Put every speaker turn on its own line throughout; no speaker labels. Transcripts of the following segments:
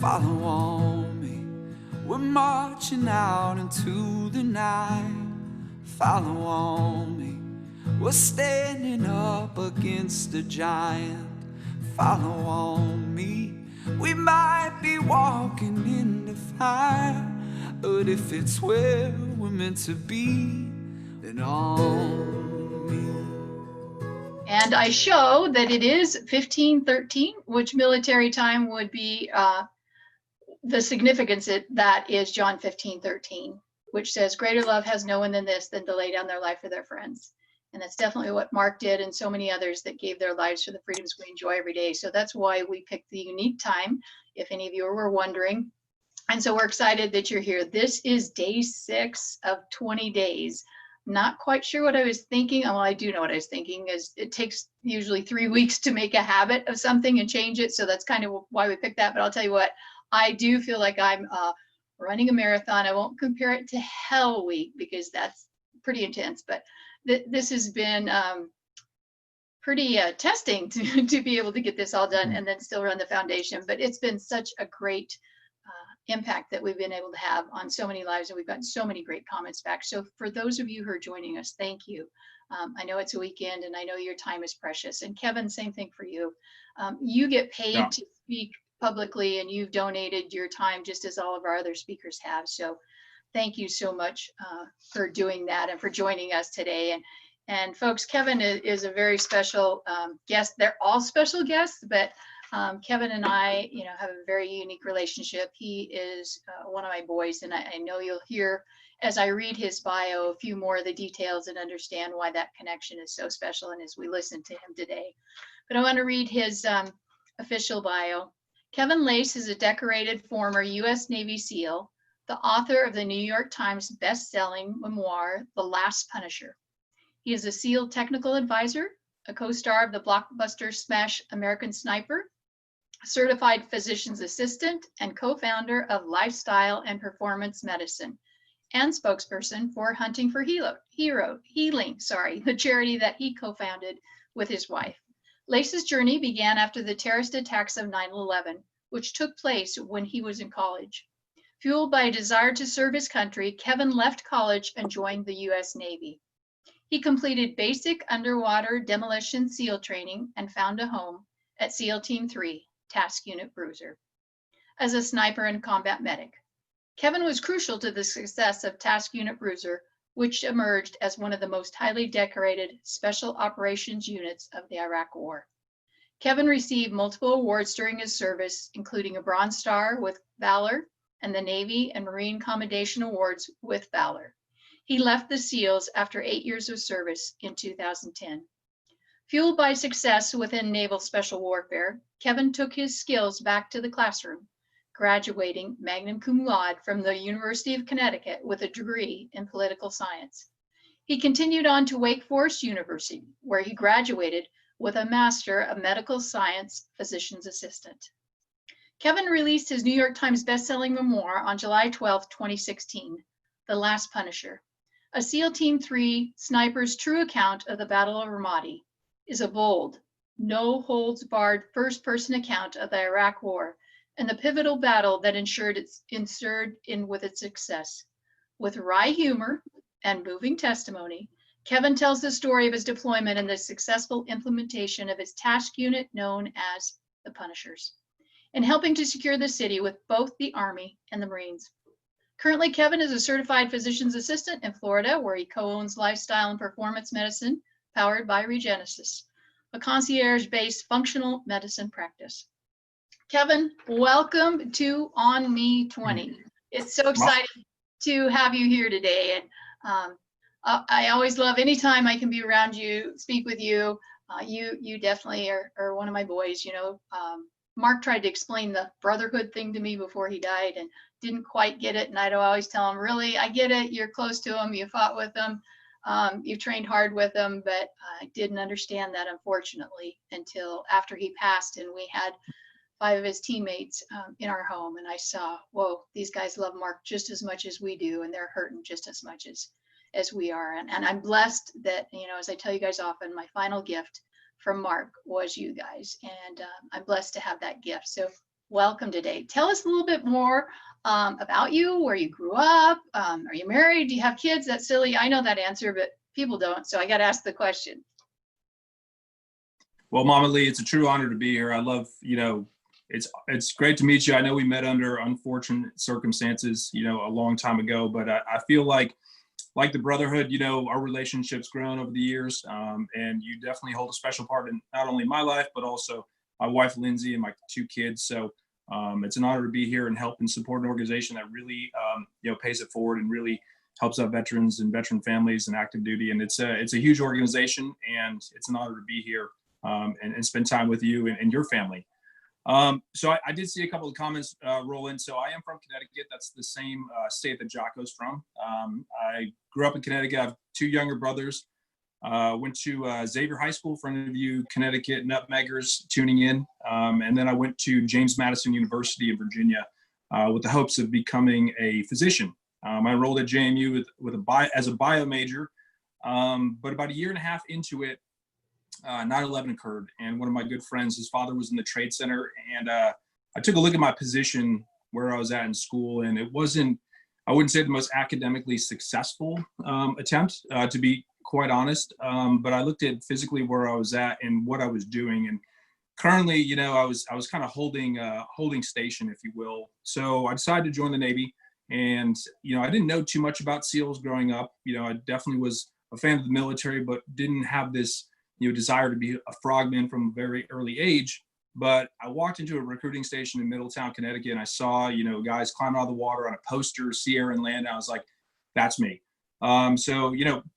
follow on me. We're marching out into the night. Follow on me. We're standing up against a giant. Follow on me. We might be walking in the fire, but if it's where we're meant to be, then on me.
And I show that it is 1513, which military time would be the significance that is John 15:13, which says, greater love has no one than this, than to lay down their life for their friends. And that's definitely what Mark did, and so many others that gave their lives for the freedoms we enjoy every day. So that's why we picked the unique time, if any of you were wondering. And so we're excited that you're here. This is day 6 of 20 days. Not quite sure what I was thinking. Well, I do know what I was thinking, is it takes usually 3 weeks to make a habit of something and change it. So that's kind of why we picked that. But I'll tell you what, I do feel like I'm running a marathon. I won't compare it to Hell Week because that's pretty intense, but this has been pretty testing to be able to get this all done and then still run the foundation. But it's been such a great impact that we've been able to have on so many lives, and we've gotten so many great comments back. So for those of you who are joining us, thank you. I know it's a weekend, and I know your time is precious. And Kevin, same thing for you. You get paid to speak publicly, and you've donated your time just as all of our other speakers have. So thank you so much for doing that and for joining us today. And folks, Kevin is a very special guest. They're all special guests, but Kevin and I, have a very unique relationship. He is one of my boys, and I know you'll hear as I read his bio a few more of the details and understand why that connection is so special, and as we listen to him today. But I want to read his official bio. Kevin Lacz is a decorated former U.S. Navy SEAL, the author of the New York Times best-selling memoir, The Last Punisher. He is a SEAL technical advisor, a co-star of the blockbuster smash American Sniper, certified physician's assistant, and co-founder of Lifestyle and Performance Medicine, and spokesperson for Hunting for Healing, the charity that he co-founded with his wife. Lac's journey began after the terrorist attacks of 9/11, which took place when he was in college. Fueled by a desire to serve his country, Kevin left college and joined the U.S. Navy. He completed basic underwater demolition SEAL training and found a home at SEAL Team 3, Task Unit Bruiser. As a sniper and combat medic, Kevin was crucial to the success of Task Unit Bruiser, which emerged as one of the most highly decorated special operations units of the Iraq War. Kevin received multiple awards during his service, including a Bronze Star with Valor and the Navy and Marine Commendation Awards with Valor. He left the SEALs after 8 years of service in 2010. Fueled by success within naval special warfare, Kevin took his skills back to the classroom, graduating magna cum laude from the University of Connecticut with a degree in political science. He continued on to Wake Forest University, where he graduated with a Master of Medical Science Physician's Assistant. Kevin released his New York Times bestselling memoir on July 12, 2016, The Last Punisher. A SEAL Team 3 sniper's true account of the Battle of Ramadi is a bold, no-holds-barred first-person account of the Iraq War and the pivotal battle that ensured with its success. With wry humor and moving testimony, Kevin tells the story of his deployment and the successful implementation of his task unit known as the Punishers, and helping to secure the city with both the Army and the Marines. Currently, Kevin is a certified physician's assistant in Florida, where he co-owns Lifestyle and Performance Medicine, powered by Regenesis, a concierge-based functional medicine practice. Kevin, welcome to On Me 20. It's so exciting to have you here today. And I always love anytime I can be around you, speak with you. You definitely are one of my boys. Mark tried to explain the Brotherhood thing to me before he died and didn't quite get it. And I'd always tell him, really, I get it. You're close to him. You fought with him. You trained hard with him, but I didn't understand that, unfortunately, until after he passed and we had 5 of his teammates in our home. And I saw, whoa, these guys love Mark just as much as we do, and they're hurting just as much as we are. And I'm blessed that, as I tell you guys often, my final gift from Mark was you guys. And I'm blessed to have that gift. So welcome today. Tell us a little bit more about you, where you grew up. Are you married? Do you have kids? That's silly. I know that answer, but people don't. So I got to ask the question.
Well, Mama Lee, it's a true honor to be here. I love, it's great to meet you. I know we met under unfortunate circumstances, a long time ago, but I feel like the Brotherhood, our relationship's grown over the years, and you definitely hold a special part in not only my life, but also my wife, Lindsay, and my 2 kids. So it's an honor to be here and help and support an organization that really, pays it forward and really helps out veterans and veteran families and active duty. And it's a huge organization, and it's an honor to be here and spend time with you and your family. So I did see a couple of comments roll in. So I am from Connecticut. That's the same state that Jocko's from. I grew up in Connecticut. I have 2 younger brothers. Went to Xavier High School for any of you Connecticut nutmeggers tuning in. And then I went to James Madison University in Virginia with the hopes of becoming a physician. I enrolled at JMU as a bio major. But about a year and a half into it, 9/11 occurred, and one of my good friends, his father was in the Trade Center, and I took a look at my position where I was at in school, and I wouldn't say the most academically successful attempt, to be quite honest, but I looked at physically where I was at and what I was doing, and currently, I was kind of holding station, if you will. So I decided to join the Navy, and I didn't know too much about SEALs growing up. I definitely was a fan of the military, but didn't have this desire to be a frogman from a very early age. But I walked into a recruiting station in Middletown, Connecticut, and I saw, guys climbing out of the water on a poster, Sierra and land. And I was like, that's me. So,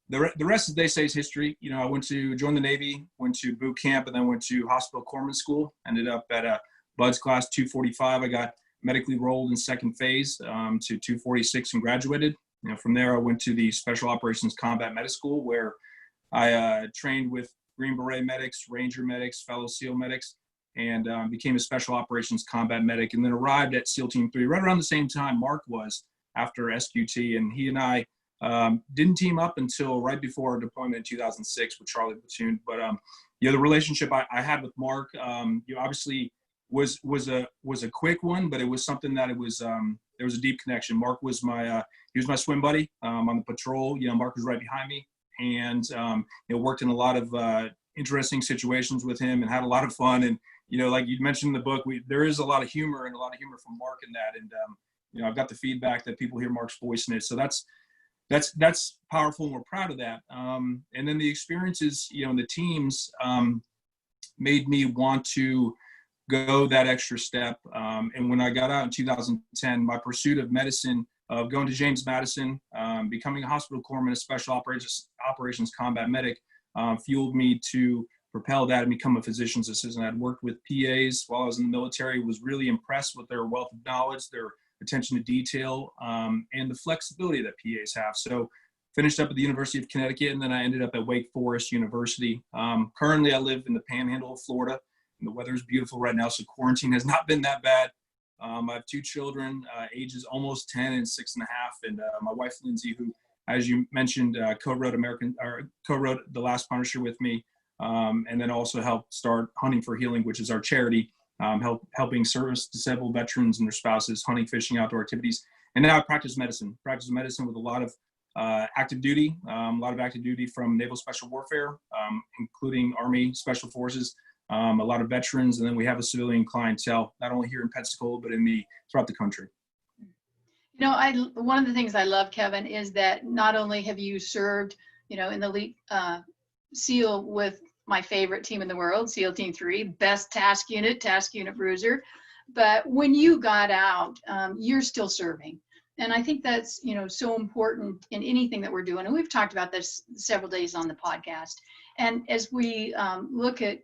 the rest, as they say, is history. I went to join the Navy, went to boot camp, and then went to hospital corpsman school. Ended up at a BUDS class 245. I got medically rolled in second phase to 246 and graduated. From there, I went to the Special Operations Combat Medic School, where I trained with Green Beret medics, Ranger medics, fellow SEAL medics, and became a Special Operations Combat Medic, and then arrived at SEAL Team 3 right around the same time Mark was after SQT. And he and I didn't team up until right before our deployment in 2006 with Charlie Platoon. But the relationship I had with Mark, obviously was a quick one, but it was something that there was a deep connection. Mark was he was my swim buddy on the patrol. Mark was right behind me, and worked in a lot of interesting situations with him and had a lot of fun. And like you mentioned in the book, there is a lot of humor from Mark in that. And I've got the feedback that people hear Mark's voice in it, so that's powerful, and we're proud of that. And then the experiences in the teams made me want to go that extra step. And when I got out in 2010, my pursuit of medicine, of going to James Madison, becoming a hospital corpsman, a Special Operations Combat Medic, fueled me to propel that and become a physician's assistant. I'd worked with PAs while I was in the military, was really impressed with their wealth of knowledge, their attention to detail, and the flexibility that PAs have. So finished up at the University of Connecticut, and then I ended up at Wake Forest University. Currently, I live in the Panhandle of Florida, and the weather is beautiful right now, so quarantine has not been that bad. I have 2 children, ages almost 10 and 6.5, and my wife Lindsay, who, as you mentioned, co-wrote The Last Punisher with me, and then also helped start Hunting for Healing, which is our charity, helping service disabled veterans and their spouses, hunting, fishing, outdoor activities. And now I practice medicine with a lot of active duty, from Naval Special Warfare, including Army Special Forces. A lot of veterans, and then we have a civilian clientele, not only here in Pensacola, but throughout the country.
One of the things I love, Kevin, is that not only have you served, in the elite SEAL with my favorite team in the world, SEAL Team 3, best task unit bruiser, but when you got out, you're still serving. And I think that's, so important in anything that we're doing. And we've talked about this several days on the podcast. And as we look at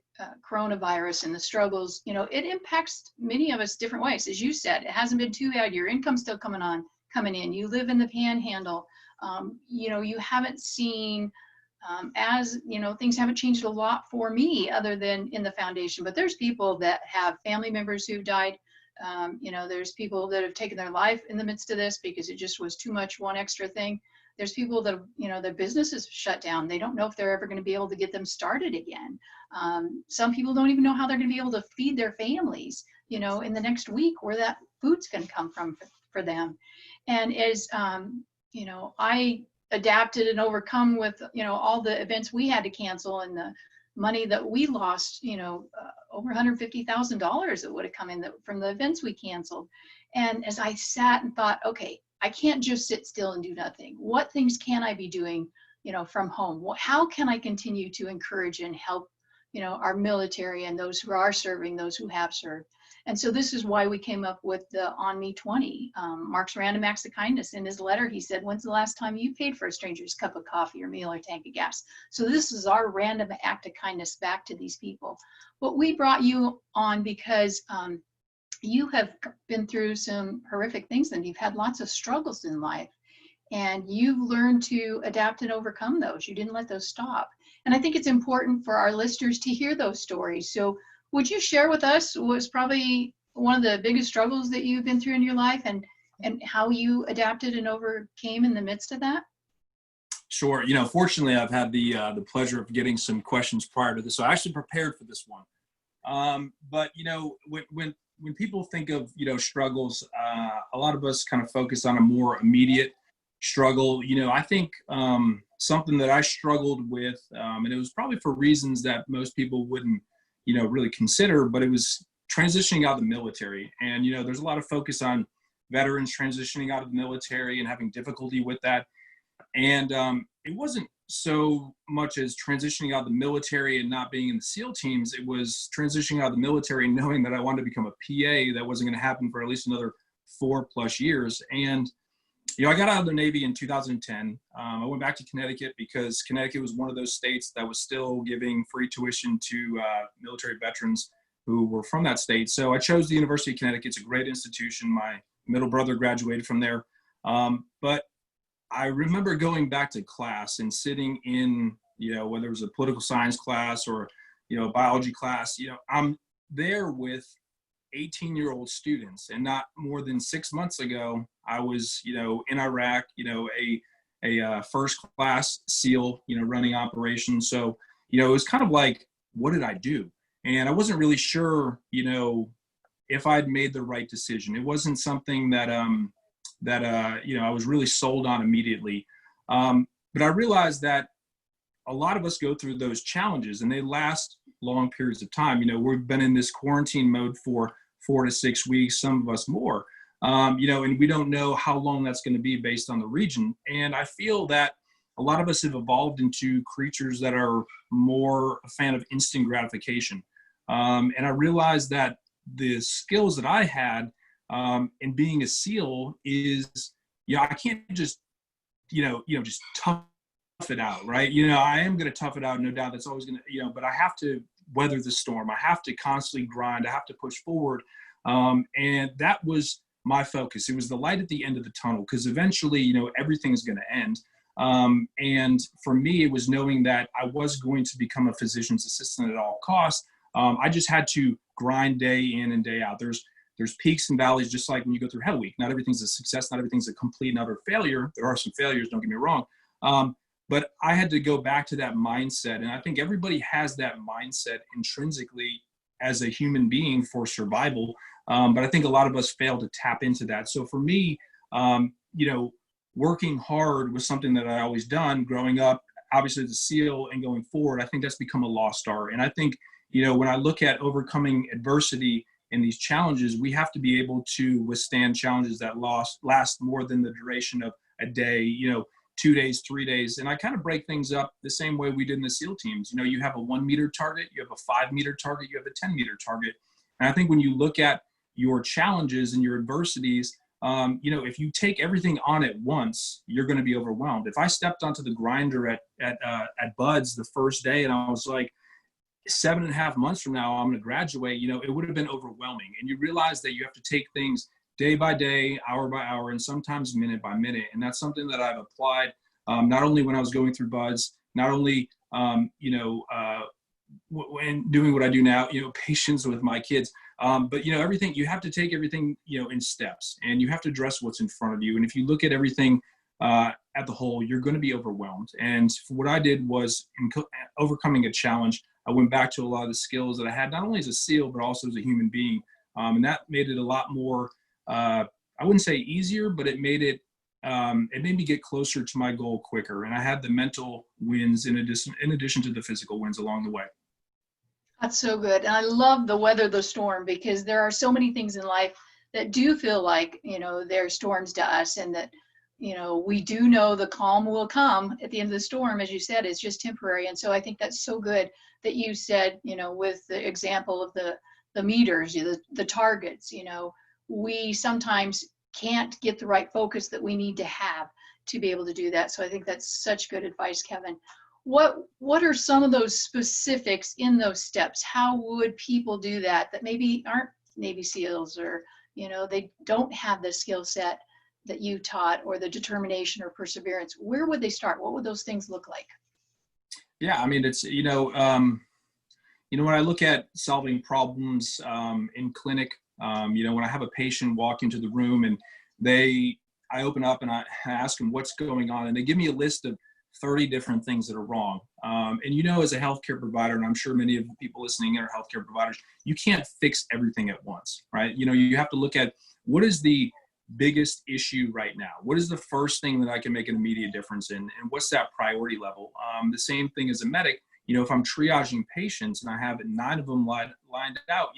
coronavirus and the struggles, it impacts many of us different ways. As you said, it hasn't been too bad. Your income's still coming in. You live in the Panhandle. You haven't seen, things haven't changed a lot for me other than in the foundation. But there's people that have family members who've died. There's people that have taken their life in the midst of this because it just was too much, one extra thing. There's people that, their businesses shut down. They don't know if they're ever going to be able to get them started again. Some people don't even know how they're going to be able to feed their families, you know, in the next week where that food's going to come from for them. And as, you know, I adapted and overcome with, you know, all the events we had to cancel and the money that we lost, you know, over $150,000 that would have come in from the events we canceled. And as I sat and thought, okay, I can't just sit still and do nothing. What things can I be doing, you know, from home? How can I continue to encourage and help, you know, our military and those who are serving, those who have served? And so this is why we came up with the On Me 20, Mark's Random Acts of Kindness. In his letter, he said, when's the last time you paid for a stranger's cup of coffee or meal or tank of gas? So this is our random act of kindness back to these people. But we brought you on because you have been through some horrific things and you've had lots of struggles in life. And you've learned to adapt and overcome those. You didn't let those stop. And I think it's important for our listeners to hear those stories. So would you share with us what was probably one of the biggest struggles that you've been through in your life and how you adapted and overcame in the midst of that?
Sure. You know, fortunately, I've had the pleasure of getting some questions prior to this. So I actually prepared for this one. But, you know, when people think of, you know, struggles, a lot of us kind of focus on a more immediate struggle. You know, I think something that I struggled with, and it was probably for reasons that most people wouldn't, you know, really consider, but it was transitioning out of the military. And, you know, there's a lot of focus on veterans transitioning out of the military and having difficulty with that. And it wasn't so much as transitioning out of the military and not being in the SEAL teams. It was transitioning out of the military and knowing that I wanted to become a PA. That wasn't going to happen for at least another 4+ years. And, you know, I got out of the Navy in 2010. I went back to Connecticut because Connecticut was one of those states that was still giving free tuition to military veterans who were from that state. So I chose the University of Connecticut. It's a great institution. My middle brother graduated from there. But I remember going back to class and sitting in, you know, whether it was a political science class or, you know, a biology class, you know, I'm there with 18-year-old students. And not more than 6 months ago, I was, you know, in Iraq, you know, a first class SEAL, you know, running operations. So, you know, it was kind of like, what did I do? And I wasn't really sure, you know, if I'd made the right decision. It wasn't something that, you know, I was really sold on immediately. But I realized that a lot of us go through those challenges and they last long periods of time. You know, we've been in this quarantine mode for 4 to 6 weeks, some of us more, you know, and we don't know how long that's going to be based on the region. And I feel that a lot of us have evolved into creatures that are more a fan of instant gratification. And I realized that the skills that I had in being a SEAL is, you know, I can't just, you know, just tough it out, right? You know, I am going to tough it out, no doubt. That's always going to, you know, but I have to weather the storm. I have to constantly grind. I have to push forward. And that was my focus. It was the light at the end of the tunnel, because eventually, you know, everything's going to end. And for me, it was knowing that I was going to become a physician's assistant at all costs. I just had to grind day in and day out. There's peaks and valleys, just like when you go through Hell Week. Not everything's a success. Not everything's a complete and utter failure. There are some failures, don't get me wrong. But I had to go back to that mindset. And I think everybody has that mindset intrinsically as a human being for survival. But I think a lot of us fail to tap into that. So for me, you know, working hard was something that I always done growing up, obviously as a SEAL, and going forward, I think that's become a lost art. And I think, you know, when I look at overcoming adversity and these challenges, we have to be able to withstand challenges that last more than the duration of a day, you know, 2 days, 3 days. And I kind of break things up the same way we did in the SEAL teams. You know, you have a 1 meter target, you have a 5 meter target, you have a 10 meter target. And I think when you look at your challenges and your adversities, you know, if you take everything on at once, you're going to be overwhelmed. If I stepped onto the grinder at Bud's the first day and I was like, 7.5 months from now, I'm going to graduate, you know, it would have been overwhelming. And you realize that you have to take things day by day, hour by hour, and sometimes minute by minute. And that's something that I've applied not only when I was going through Bud's, not only, you know, when doing what I do now, you know, patience with my kids, but, you know, everything, you have to take everything, you know, in steps, and you have to address what's in front of you. And if you look at everything at the whole, you're going to be overwhelmed. And what I did was, in overcoming a challenge, I went back to a lot of the skills that I had, not only as a SEAL, but also as a human being. And that made it a lot more, I wouldn't say easier, but it made me get closer to my goal quicker. And I had the mental wins in addition to the physical wins along the way.
That's so good. And I love the weather the storm, because there are so many things in life that do feel like, they're storms to us, and that, we do know the calm will come at the end of the storm. As you said, it's just temporary. And so I think that's so good that you said, with the example of the meters, the targets, we sometimes can't get the right focus that we need to have to be able to do that. So I think that's such good advice, Kevin. What are some of those specifics in those steps? How would people do that maybe aren't Navy SEALs, or they don't have the skill set that you taught, or the determination or perseverance? Where would they start? What would those things look like?
Yeah, I mean, it's when I look at solving problems in clinic, when I have a patient walk into the room and I open up and I ask them what's going on, and they give me a list of 30 different things that are wrong. And as a healthcare provider, and I'm sure many of the people listening are healthcare providers, you can't fix everything at once, right? You have to look at what is the biggest issue right now? What is the first thing that I can make an immediate difference in? And what's that priority level? The same thing as a medic, if I'm triaging patients and I have 9 of them lined out,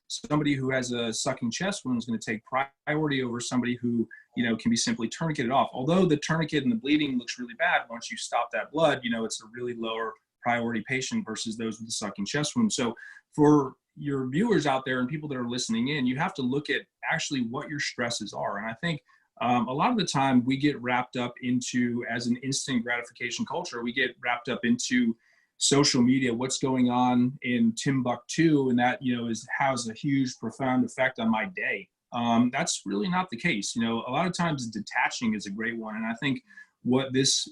somebody who has a sucking chest wound is going to take priority over somebody who, can be simply tourniqueted off. Although the tourniquet and the bleeding looks really bad, once you stop that blood, it's a really lower priority patient versus those with the sucking chest wound. So for your viewers out there and people that are listening in, you have to look at actually what your stresses are. And I think a lot of the time we get wrapped up into, as an instant gratification culture, we get wrapped up into social media, what's going on in Timbuktu, and that has a huge, profound effect on my day. That's really not the case. A lot of times detaching is a great one, and I think what this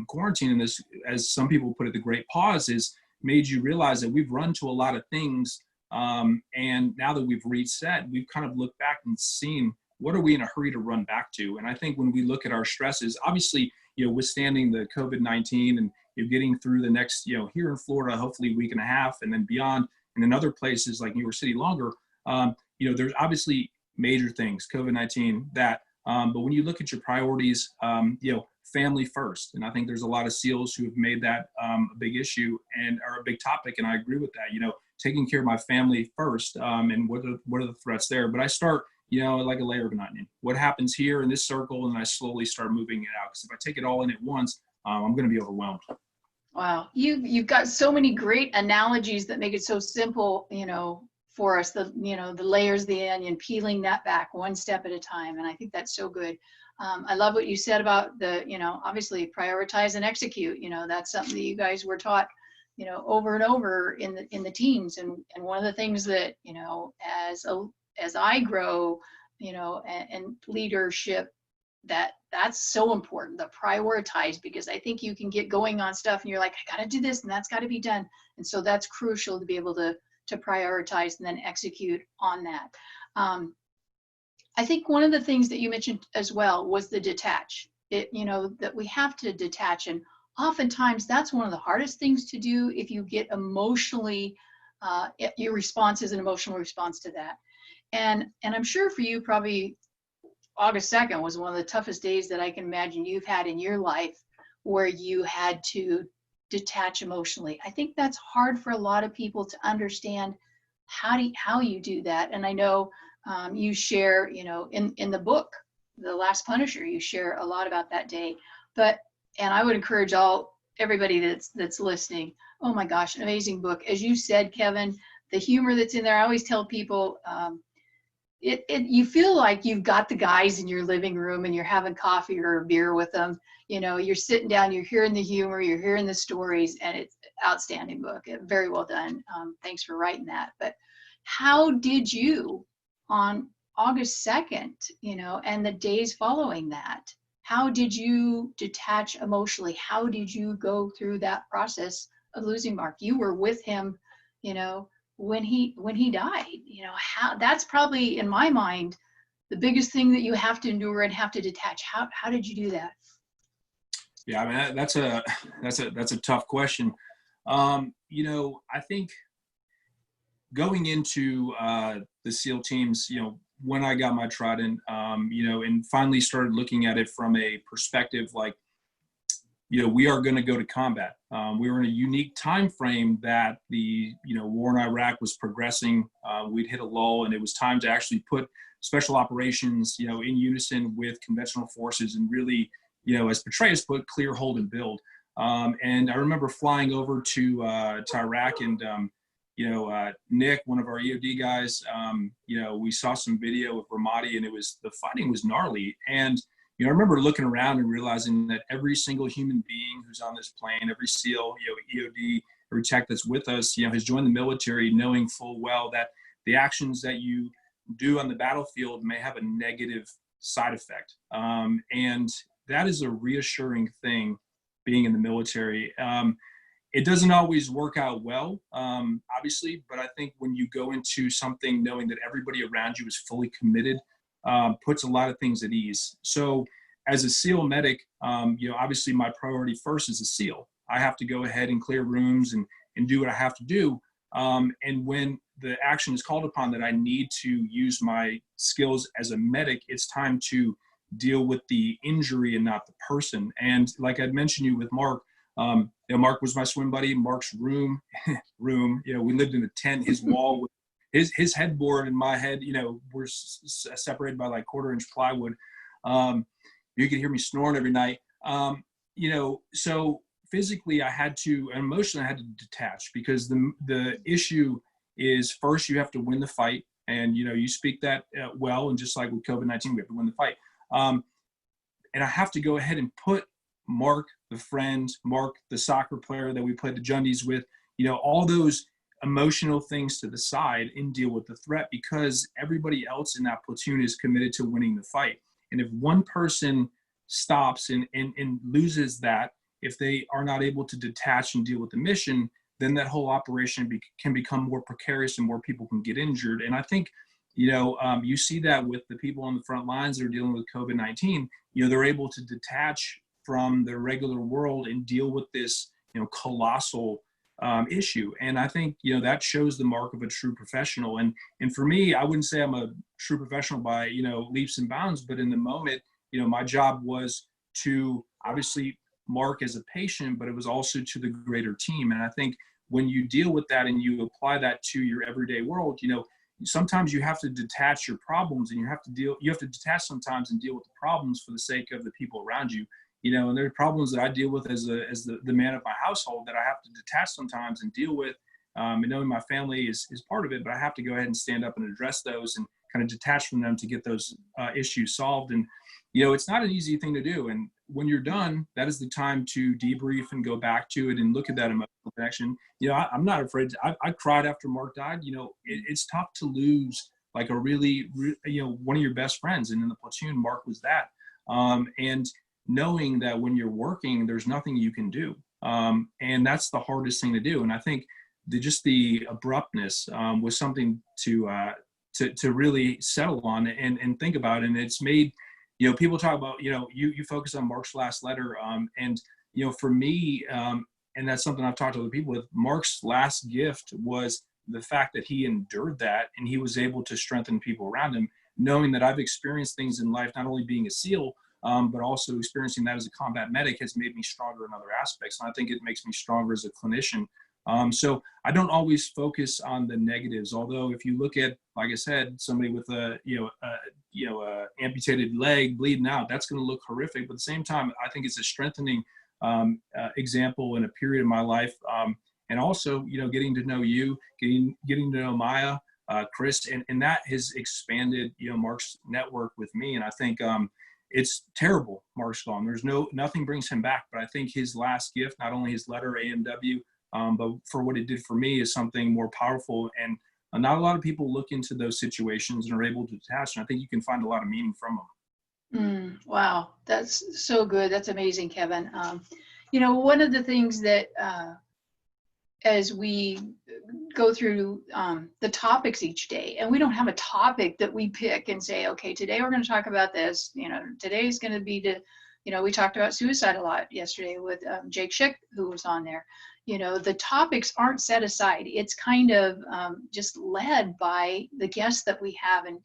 quarantine and this, as some people put it, the great pause, is made you realize that we've run to a lot of things, and now that we've reset, we've kind of looked back and seen what are we in a hurry to run back to. And I think when we look at our stresses, obviously, withstanding the COVID-19 and getting through the next, here in Florida, hopefully week and a half, and then beyond, and in other places like New York City longer, there's obviously major things, COVID-19, that, but when you look at your priorities, family first. And I think there's a lot of SEALs who have made that a big issue and are a big topic. And I agree with that, taking care of my family first, and what are the threats there. But I start, like a layer of an onion. What happens here in this circle, and I slowly start moving it out. Because if I take it all in at once, I'm going to be overwhelmed.
Wow, you've got so many great analogies that make it so simple, for us. The layers of the onion, peeling that back one step at a time, and I think that's so good. I love what you said about the, obviously prioritize and execute. That's something that you guys were taught, over and over in the teams, and one of the things that, as I grow, and leadership, that's so important, the prioritize, because I think you can get going on stuff and you're like, I got to do this and that's got to be done. And so that's crucial to be able to prioritize and then execute on that. I think one of the things that you mentioned as well was the detach. That we have to detach, and oftentimes that's one of the hardest things to do if you get emotionally, your response is an emotional response to that. And I'm sure for you, probably August 2nd was one of the toughest days that I can imagine you've had in your life, where you had to detach emotionally. I think that's hard for a lot of people to understand how you do that. And I know you share, in the book, The Last Punisher, you share a lot about that day. And I would encourage everybody that's listening, oh my gosh, an amazing book. As you said, Kevin, the humor that's in there, I always tell people, you feel like you've got the guys in your living room and you're having coffee or a beer with them. You're sitting down, you're hearing the humor, you're hearing the stories, and it's an outstanding book. Very well done. Thanks for writing that. But how did you, on August 2nd, and the days following that, how did you detach emotionally? How did you go through that process of losing Mark? You were with him, when he died. How, that's probably, in my mind, the biggest thing that you have to endure and have to detach. How did you do that?
Yeah, I mean, that's a tough question. I think going into the SEAL teams, when I got my trident, and finally started looking at it from a perspective like, we are going to go to combat. We were in a unique time frame that the war in Iraq was progressing. We'd hit a lull, and it was time to actually put special operations, in unison with conventional forces, and really, as Petraeus put, clear, hold, and build. And I remember flying over to Iraq, and Nick, one of our EOD guys, we saw some video of Ramadi, and the fighting was gnarly. And I remember looking around and realizing that every single human being who's on this plane, every SEAL, EOD, every tech that's with us, has joined the military knowing full well that the actions that you do on the battlefield may have a negative side effect. And that is a reassuring thing being in the military. It doesn't always work out well, obviously, but I think when you go into something knowing that everybody around you is fully committed, puts a lot of things at ease. So as a SEAL medic, obviously my priority first is a SEAL. I have to go ahead and clear rooms and do what I have to do. And when the action is called upon that I need to use my skills as a medic, it's time to deal with the injury and not the person. And like I'd mentioned you with Mark, Mark was my swim buddy. Mark's room, we lived in a tent. His wall, his headboard and my head, were separated by like 1/4-inch plywood. You could hear me snoring every night. So physically I had to, and emotionally I had to detach, because the issue is, first you have to win the fight. And, you speak that well, and just like with COVID-19, we have to win the fight. And I have to go ahead and put Mark, the friend, Mark, the soccer player that we played the Jundies with, all those emotional things to the side and deal with the threat, because everybody else in that platoon is committed to winning the fight. And if one person stops and loses that, if they are not able to detach and deal with the mission, then that whole operation can become more precarious and more people can get injured. And I think, you see that with the people on the front lines that are dealing with COVID-19, they're able to detach from the regular world and deal with this, colossal issue. And I think, that shows the mark of a true professional. And for me, I wouldn't say I'm a true professional by, leaps and bounds, but in the moment, my job was to obviously Mark as a patient, but it was also to the greater team. And I think when you deal with that and you apply that to your everyday world, sometimes you have to detach your problems, and you have to detach sometimes and deal with the problems for the sake of the people around you. And there are problems that I deal with as the man of my household that I have to detach sometimes and deal with. And knowing my family is part of it, but I have to go ahead and stand up and address those and kind of detach from them to get those issues solved. And, it's not an easy thing to do. And when you're done, that is the time to debrief and go back to it and look at that emotional connection. I'm not afraid. I cried after Mark died. It's tough to lose like a really, one of your best friends. And in the platoon, Mark was that. And knowing that when you're working, there's nothing you can do. And that's the hardest thing to do. And I think the abruptness was something to really settle on and think about. And it's made, people talk about, you focus on Mark's last letter. And, for me, and that's something I've talked to other people with, Mark's last gift was the fact that he endured that, and he was able to strengthen people around him, knowing that I've experienced things in life, not only being a SEAL, but also experiencing that as a combat medic has made me stronger in other aspects. And I think it makes me stronger as a clinician. So I don't always focus on the negatives, although if you look at, like I said, somebody with a amputated leg bleeding out, that's going to look horrific. But at the same time, I think it's a strengthening example in a period of my life. And also, getting to know you, getting to know Maya, Chris, and that has expanded, Mark's network with me. And I think it's terrible Mark's gone. There's nothing brings him back. But I think his last gift, not only his letter, AMW, but for what it did for me, is something more powerful. And not a lot of people look into those situations and are able to detach. And I think you can find a lot of meaning from them.
Wow, that's so good. That's amazing, Kevin. One of the things that as we go through the topics each day, and we don't have a topic that we pick and say, okay, today we're going to talk about this. Today's going to be we talked about suicide a lot yesterday with Jake Schick, who was on there. the topics aren't set aside. It's kind of just led by the guests that we have and,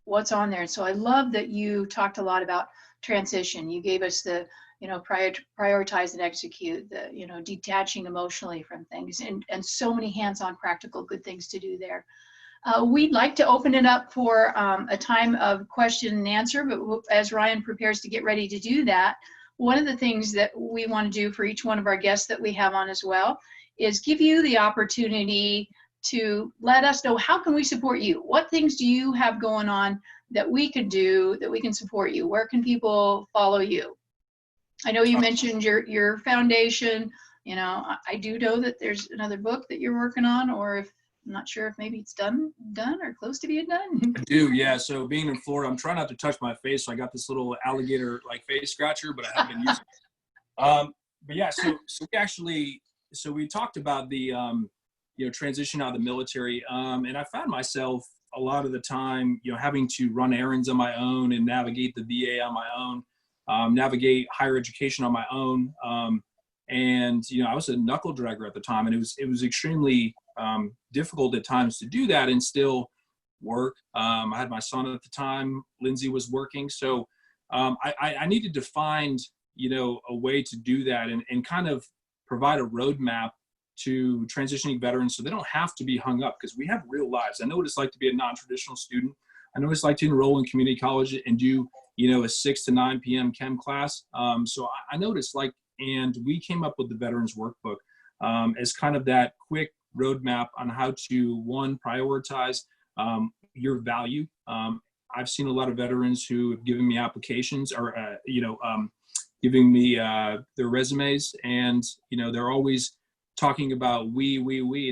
what's on there. And so I love that you talked a lot about transition. You gave us the, prioritize and execute, the, detaching emotionally from things, and so many hands-on practical good things to do there. We'd like to open it up for a time of question and answer, but as Ryan prepares to get ready to do that, one of the things that we want to do for each one of our guests that we have on as well is give you the opportunity to let us know, how can we support you? What things do you have going on that we could do, that we can support you? Where can people follow you? I know you mentioned your foundation. I do know that there's another book that you're working on, or if I'm not sure if maybe it's done or close to being done.
I do, yeah. So being in Florida, I'm trying not to touch my face. So I got this little alligator like face scratcher, but I haven't been using it. But yeah, so we talked about the transition out of the military, and I found myself a lot of the time, having to run errands on my own and navigate the VA on my own, navigate higher education on my own, and I was a knuckle dragger at the time, and it was extremely difficult at times to do that and still work. I had my son at the time. Lindsay was working, so I needed to find a way to do that and kind of provide a roadmap to transitioning veterans so they don't have to be hung up, because we have real lives. I know what it's like to be a non-traditional student. I know what it's like to enroll in community college and do a 6 to 9 p.m. chem class. So I know what it's like, and we came up with the Veterans Workbook as kind of that quick roadmap on how to, one, prioritize your value. I've seen a lot of veterans who have given me applications or giving me their resumes, and they're always talking about we.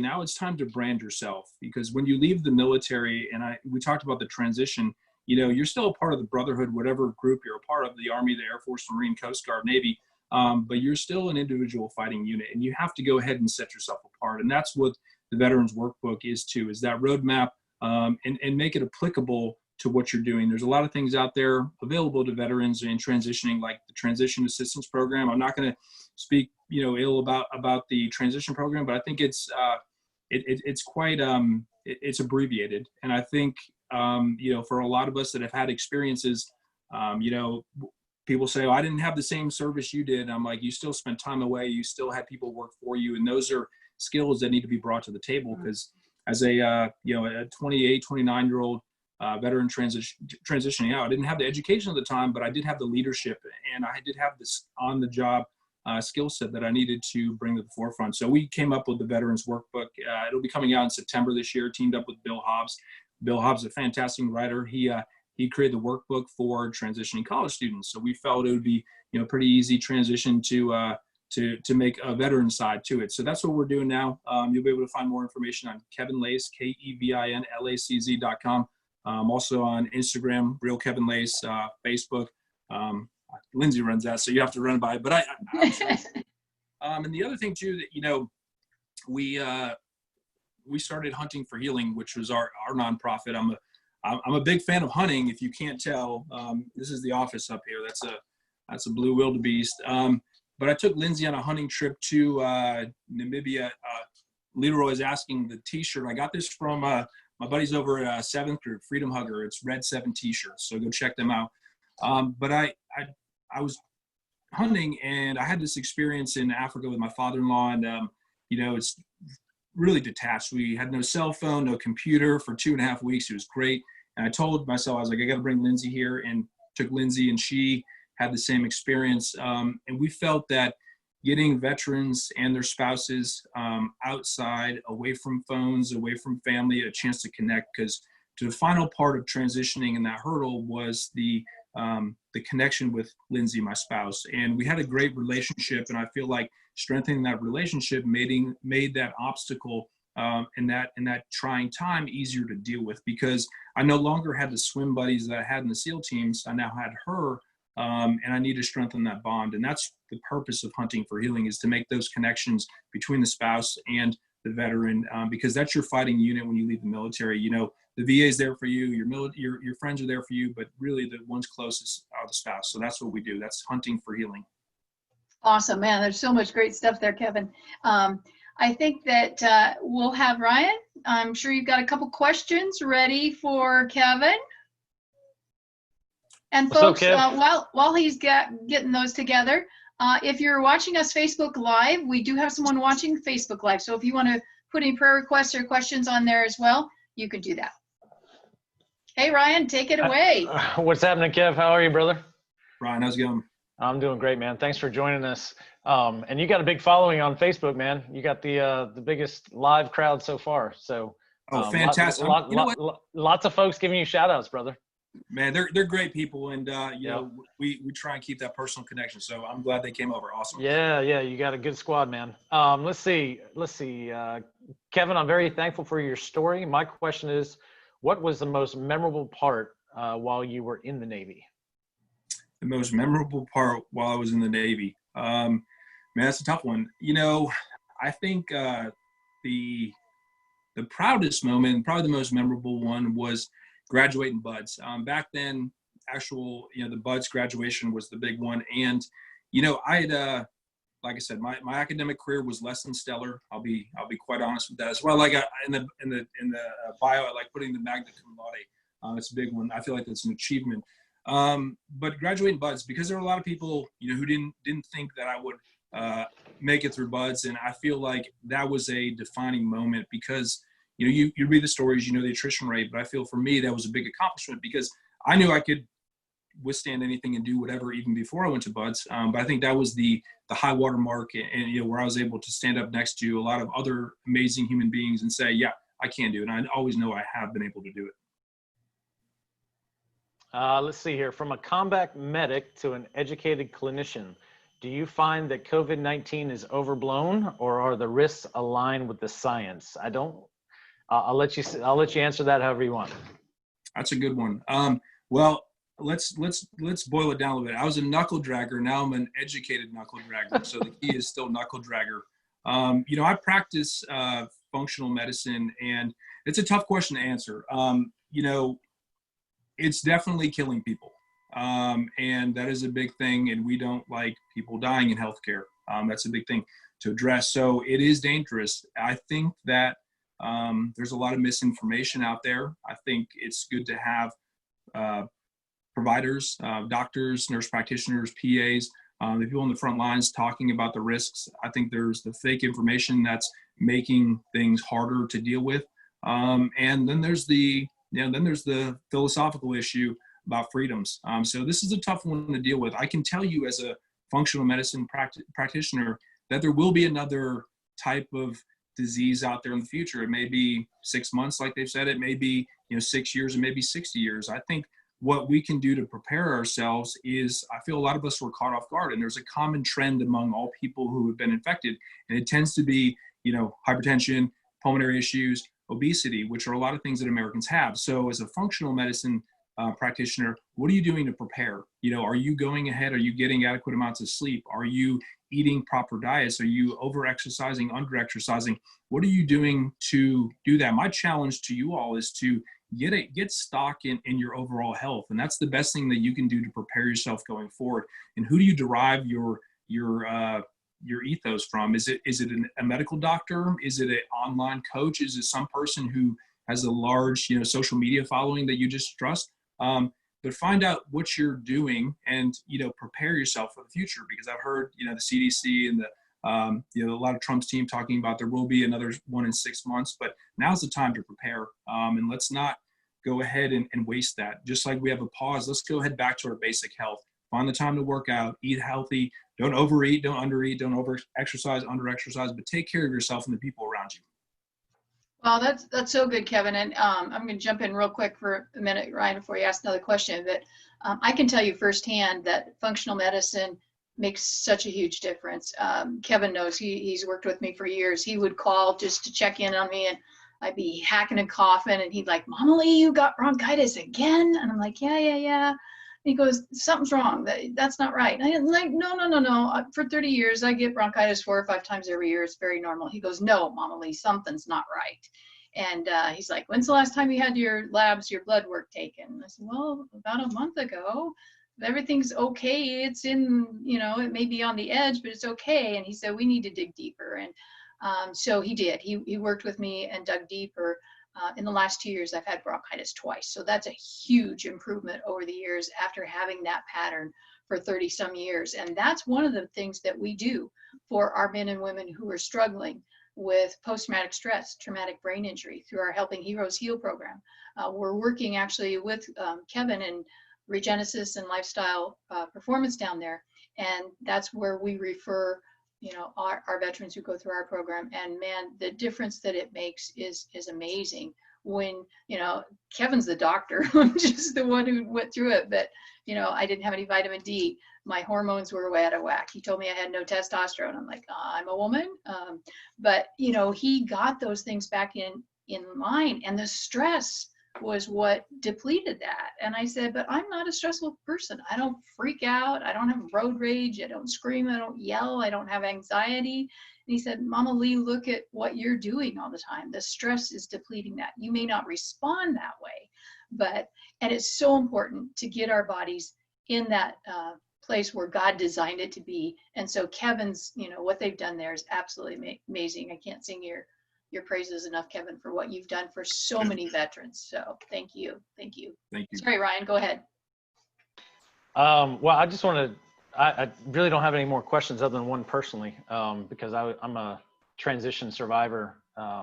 Now it's time to brand yourself, because when you leave the military, and we talked about the transition, you're still a part of the Brotherhood, whatever group you're a part of, the Army, the Air Force, Marine, Coast Guard, Navy, but you're still an individual fighting unit, and you have to go ahead and set yourself apart. And that's what the Veterans Workbook is too, is that roadmap, and make it applicable to what you're doing. There's a lot of things out there available to veterans in transitioning, like the Transition Assistance Program. I'm not going to speak, ill about the transition program, but I think it's quite, it's abbreviated. And I think, for a lot of us that have had experiences, people say, oh, I didn't have the same service you did. I'm like, you still spent time away. You still had people work for you. And those are skills that need to be brought to the table, because as a 28, 29-year-old veteran transitioning out, I didn't have the education at the time, but I did have the leadership, and I did have this on-the-job skill set that I needed to bring to the forefront. So we came up with the Veterans Workbook. It'll be coming out in September this year, teamed up with Bill Hobbs. Bill Hobbs is a fantastic writer. He created the workbook for transitioning college students. So we felt it would be, pretty easy transition to make a veteran side to it. So that's what we're doing now. You'll be able to find more information on Kevin Lacz, KevinLacz.com. Also on Instagram, Real Kevin Lacz, Facebook. Lindsay runs that, so you have to run by it. But and the other thing too, that we started Hunting for Healing, which was our nonprofit. I'm a big fan of hunting. If you can't tell, this is the office up here. That's a blue wildebeest. But I took Lindsay on a hunting trip to Namibia. Leroy is asking the T-shirt. I got this from my buddies over at 7th Group, Freedom Hugger. It's Red 7 T-shirts, so go check them out. But I was hunting, and I had this experience in Africa with my father-in-law, and it's really detached. We had no cell phone, no computer for 2.5 weeks. It was great. And I told myself, I was like, I got to bring Lindsay here, and took Lindsay, and she had the same experience. And we felt that getting veterans and their spouses outside, away from phones, away from family, a chance to connect, because the final part of transitioning and that hurdle was the connection with Lindsay, my spouse. And we had a great relationship, and I feel like strengthening that relationship made that obstacle in that trying time easier to deal with, because I no longer had the swim buddies that I had in the SEAL teams. I now had her, and I need to strengthen that bond. And that's the purpose of Hunting for Healing, is to make those connections between the spouse and the veteran, because that's your fighting unit when you leave the military. The VA is there for you, your friends are there for you, but really the ones closest are the spouse. So that's what we do. That's Hunting for Healing.
Awesome, man. There's so much great stuff there, Kevin. I think that we'll have Ryan. I'm sure you've got a couple questions ready for Kevin. And
What's up,
folks,
Kev?
while he's getting those together, if you're watching us Facebook Live, we do have someone watching Facebook Live. So if you want to put any prayer requests or questions on there as well, you can do that. Hey, Ryan, take it away.
What's happening, Kev? How are you, brother?
Ryan, how's it going?
I'm doing great, man. Thanks for joining us. And you got a big following on Facebook, man. You got the biggest live crowd so far. So,
fantastic!
Lots of folks giving you shout outs, brother.
Man, they're great people, and you know, we try and keep that personal connection. So I'm glad they came over. Awesome.
Yeah, you got a good squad, man. Let's see, Kevin. I'm very thankful for your story. My question is, what was the most memorable part while you were in the Navy?
The most memorable part while I was in the Navy, man, that's a tough one. You know, I think the proudest moment, probably the most memorable one, was graduating buds. Back then, the buds graduation was the big one. And, you know, I had, like I said, my academic career was less than stellar. I'll be quite honest with that as well. Like in the bio, I like putting the magna cum laude. It's a big one. I feel like that's an achievement. But graduating buds, because there were a lot of people, you know, who didn't think that I would make it through buds. And I feel like that was a defining moment because, you know, you read the stories, you know, the attrition rate, but I feel for me, that was a big accomplishment because I knew I could withstand anything and do whatever even before I went to buds. But I think that was the high water mark and, you know, where I was able to stand up next to a lot of other amazing human beings and say, yeah, I can do it. And I always know I have been able to do it.
Let's see here. From a combat medic to an educated clinician, do you find that COVID-19 is overblown, or are the risks aligned with the science? I'll let you answer that however you want.
That's a good one. Well, let's boil it down a little bit. I was a knuckle dragger. Now I'm an educated knuckle dragger. So the key is still knuckle dragger. You know, I practice functional medicine, and it's a tough question to answer. You know, it's definitely killing people. And that is a big thing. And we don't like people dying in healthcare. That's a big thing to address. So it is dangerous. I think that there's a lot of misinformation out there. I think it's good to have providers, doctors, nurse practitioners, PAs, the people on the front lines talking about the risks. I think there's the fake information that's making things harder to deal with. And then there's the philosophical issue about freedoms. So this is a tough one to deal with. I can tell you as a functional medicine practitioner that there will be another type of disease out there in the future. It may be 6 months, like they've said. It may be 6 years, and maybe 60 years. I think what we can do to prepare ourselves is, I feel a lot of us were caught off guard, and there's a common trend among all people who have been infected, and it tends to be, hypertension, pulmonary issues, obesity, which are a lot of things that Americans have. So as a functional medicine practitioner, what are you doing to prepare? Are you going ahead? Are you getting adequate amounts of sleep? Are you eating proper diets? Are you over-exercising, under-exercising? What are you doing to do that? My challenge to you all is to get stock in your overall health. And that's the best thing that you can do to prepare yourself going forward. And who do you derive your ethos from? Is it a medical doctor? Is it an online coach? Is it some person who has a large, social media following that you just trust? But find out what you're doing and, prepare yourself for the future, because I've heard, the CDC and a lot of Trump's team talking about there will be another one in 6 months, but now's the time to prepare. And let's not go ahead and waste that. Just like we have a pause, let's go ahead back to our basic health. Find the time to work out, eat healthy, don't overeat, don't undereat, don't over-exercise, under-exercise, but take care of yourself and the people around you.
Well, that's so good, Kevin. And I'm going to jump in real quick for a minute, Ryan, before you ask another question. That I can tell you firsthand that functional medicine makes such a huge difference. Kevin knows, he's worked with me for years. He would call just to check in on me, and I'd be hacking and coughing, and he'd like, "Mama Lee, you got bronchitis again?" And I'm like, yeah. He goes, "Something's wrong. That's not right." And I'm like, no. For 30 years, I get bronchitis 4 or 5 times every year. It's very normal. He goes, "No, Mama Lee, something's not right." And he's like, "When's the last time you had your labs, your blood work taken?" I said, "Well, about a month ago." everything's okay. It's in, it may be on the edge, but it's okay. And he said, we need to dig deeper. And so he did. He worked with me and dug deeper. In the last 2 years, I've had bronchitis twice. So that's a huge improvement over the years after having that pattern for 30 some years. And that's one of the things that we do for our men and women who are struggling with post-traumatic stress, traumatic brain injury through our Helping Heroes Heal program. We're working actually with Kevin and Regenesis and Lifestyle Performance down there. And that's where we refer our veterans who go through our program. And man, the difference that it makes is amazing. When, Kevin's the doctor, I'm just the one who went through it, but, I didn't have any vitamin D. My hormones were way out of whack. He told me I had no testosterone. I'm like, I'm a woman. But, he got those things back in line, and the stress was what depleted that. And I said, but I'm not a stressful person. I don't freak out. I don't have road rage. I don't scream. I don't yell. I don't have anxiety. And he said, Mama Lee, look at what you're doing all the time. The stress is depleting that. You may not respond that way, and it's so important to get our bodies in that place where God designed it to be. And so Kevin's, what they've done there is absolutely amazing. I can't sing your praises enough, Kevin, for what you've done for so many veterans. So thank you. Thank you.
Thank you.
Sorry, Ryan, go ahead.
Well, I just want to, I really don't have any more questions other than one personally, because I'm a transition survivor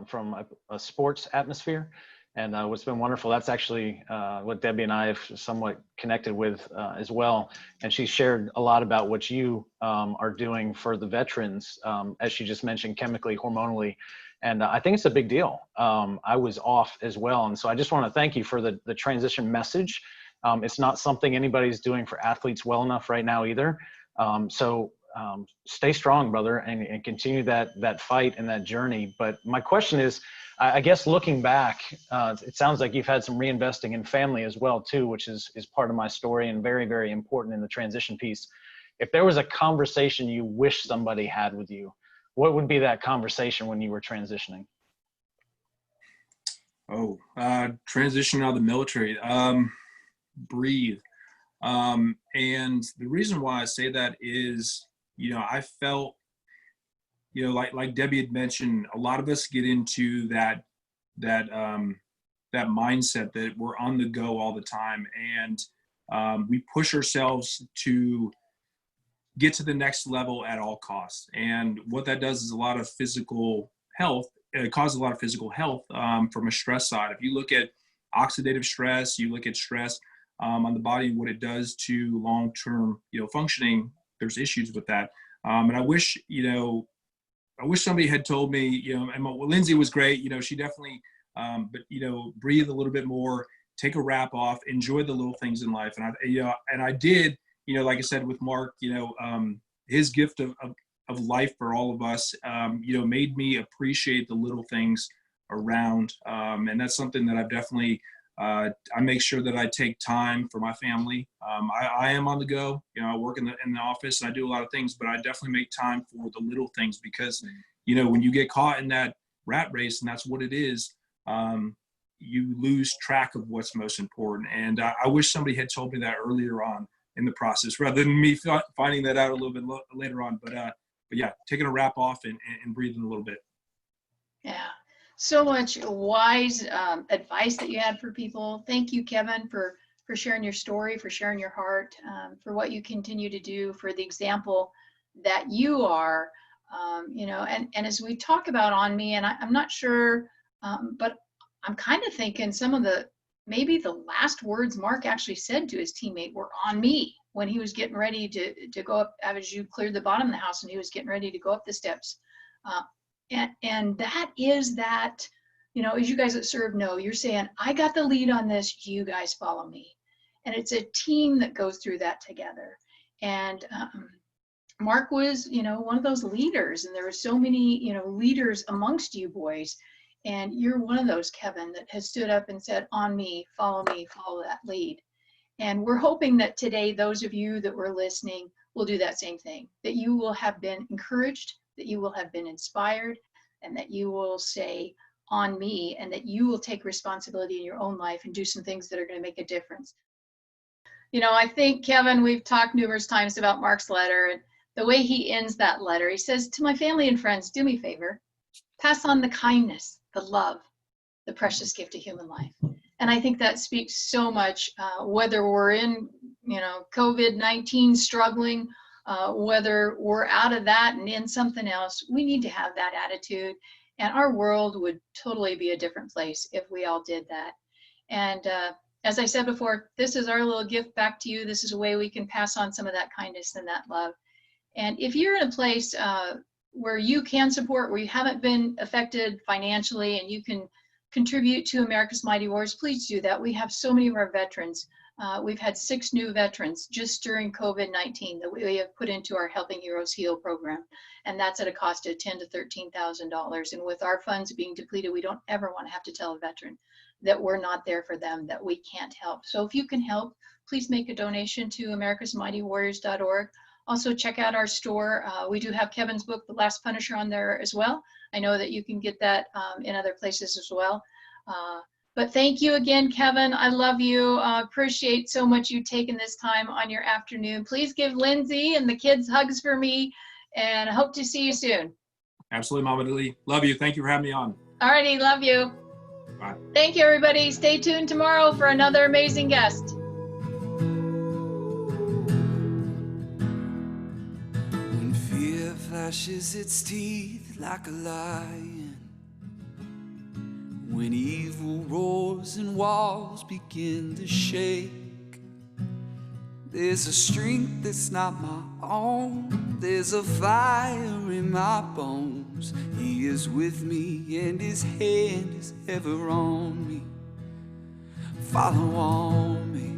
from a sports atmosphere. And what's been wonderful, that's actually what Debbie and I have somewhat connected with as well. And she shared a lot about what you are doing for the veterans, as she just mentioned, chemically, hormonally. And I think it's a big deal. I was off as well. And so I just want to thank you for the transition message. It's not something anybody's doing for athletes well enough right now either. So stay strong, brother, and continue that fight and that journey. But my question is, I guess looking back, it sounds like you've had some reinvesting in family as well too, which is part of my story and very, very important in the transition piece. If there was a conversation you wish somebody had with you, what would be that conversation when you were transitioning?
Transition out of the military, breathe. And the reason why I say that is, I felt, like Debbie had mentioned, a lot of us get into that mindset that we're on the go all the time. And we push ourselves to get to the next level at all costs. And what that does is a lot of physical health. It causes a lot of physical health from a stress side. If you look at oxidative stress, you look at stress on the body, what it does to long-term, functioning, there's issues with that. And I wish somebody had told me, and Lindsay was great. She definitely, but breathe a little bit more, take a wrap off, enjoy the little things in life. And I did, like I said with Mark, his gift of life for all of us, made me appreciate the little things around. And that's something that I've definitely, I make sure that I take time for my family. I am on the go, I work in the office and I do a lot of things, but I definitely make time for the little things because, when you get caught in that rat race, and that's what it is, you lose track of what's most important. And I wish somebody had told me that earlier on in the process, rather than me finding that out a little bit later on. But yeah, taking a wrap off and breathing a little bit.
Yeah. So much wise advice that you had for people. Thank you, Kevin, for sharing your story, for sharing your heart, for what you continue to do, for the example that you are, and as we talk about On Me, and I'm not sure, but I'm kind of thinking some of maybe the last words Mark actually said to his teammate were on me when he was getting ready to go up, as you cleared the bottom of the house and he was getting ready to go up the steps. And that is that, as you guys that serve know, you're saying, I got the lead on this, you guys follow me. And it's a team that goes through that together. And Mark was, one of those leaders, and there were so many, leaders amongst you boys. And you're one of those, Kevin, that has stood up and said, on me, follow that lead. And we're hoping that today, those of you that were listening will do that same thing, that you will have been encouraged, that you will have been inspired, and that you will say on me, and that you will take responsibility in your own life and do some things that are going to make a difference. I think, Kevin, we've talked numerous times about Mark's letter, and the way he ends that letter, he says, to my family and friends, do me a favor, pass on the kindness, the love, the precious gift of human life. And I think that speaks so much, whether we're in, COVID-19 struggling, whether we're out of that and in something else, we need to have that attitude. And our world would totally be a different place if we all did that. And as I said before, this is our little gift back to you. This is a way we can pass on some of that kindness and that love. And if you're in a place where you can support, where you haven't been affected financially, and you can contribute to America's Mighty Warriors, please do that. We have so many of our veterans. We've had 6 new veterans just during COVID-19 that we have put into our Helping Heroes Heal program. And that's at a cost of $10,000 to $13,000. And with our funds being depleted, we don't ever want to have to tell a veteran that we're not there for them, that we can't help. So if you can help, please make a donation to americasmightywarriors.org. Also check out our store. We do have Kevin's book, The Last Punisher, on there as well. I know that you can get that in other places as well. But thank you again, Kevin. I love you. Appreciate so much you taking this time on your afternoon. Please give Lindsay and the kids hugs for me, and I hope to see you soon.
Absolutely, Mama Lee. Love you. Thank you for having me on.
All righty, love you.
Bye.
Thank you, everybody. Stay tuned tomorrow for another amazing guest.
When fear flashes its teeth like a lion, when evil roars and walls begin to shake, there's a strength that's not my own. There's a fire in my bones. He is with me and his hand is ever on me. Follow on me.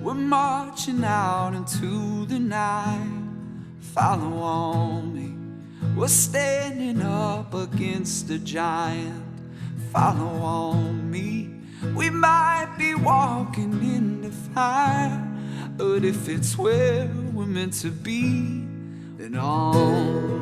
We're marching out into the night. Follow on me. We're standing up against a giant. Follow on me. We might be walking in the fire, but if it's where we're meant to be, then on.